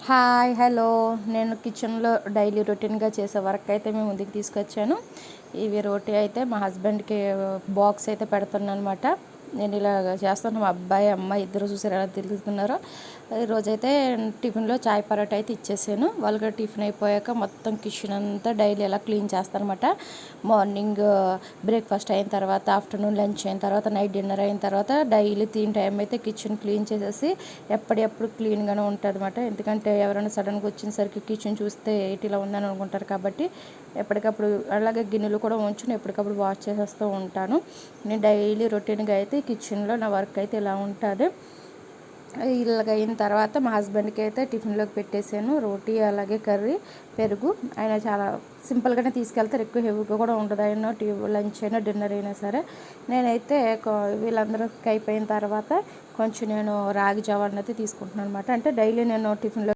Hi hello నేను కిచెన్లో daily రొటీన్గా చేసే వర్క్ అయితే మేము ముందుకు తీసుకొచ్చాను. ఇవి రోటీ అయితే మా హస్బెండ్కి బాక్స్ అయితే పెడుతున్నాను అనమాట. నేను ఇలా చేస్తాను. మా అబ్బాయి అమ్మాయి ఇద్దరు చూసారు ఎలా తిరుగుతున్నారో. ఈరోజైతే టిఫిన్లో చాయ్ పరోటా అయితే ఇచ్చేసాను. వాళ్ళకి టిఫిన్ అయిపోయాక మొత్తం కిచెన్ అంతా డైలీ ఎలా క్లీన్ చేస్తానమాట. మార్నింగ్ బ్రేక్ఫాస్ట్ అయిన తర్వాత, ఆఫ్టర్నూన్ లంచ్ అయిన తర్వాత, నైట్ డిన్నర్ అయిన తర్వాత డైలీ తిని టైం అయితే కిచెన్ క్లీన్ చేసేసి ఎప్పటికప్పుడు క్లీన్గానే ఉంటుంది అనమాట. ఎందుకంటే ఎవరైనా సడన్గా వచ్చినసరికి కిచెన్ చూస్తే ఇలా ఉందని అనుకుంటారు కాబట్టి ఎప్పటికప్పుడు అలాగే గిన్నెలు కూడా ఉంచుని ఎప్పటికప్పుడు వాష్ చేసేస్తూ ఉంటాను. నేను డైలీ రొటీన్గా అయితే కిచెన్లో నా వర్క్ అయితే ఇలా ఉంటుంది. ఇలాగ అయిన తర్వాత మా హస్బెండ్కి అయితే టిఫిన్లోకి పెట్టేసాను. రోటీ అలాగే కర్రీ, పెరుగు. ఆయన చాలా సింపుల్గానే తీసుకెళ్తారు, ఎక్కువ హెవీగా కూడా ఉండదు. అయినా లంచ్ అయినా డిన్నర్ అయినా సరే. నేనైతే వీళ్ళందరికీ అయిపోయిన తర్వాత కొంచెం నేను రాగి జావ అనేది తీసుకుంటున్నాను అనమాట. అంటే డైలీ నేను టిఫిన్లో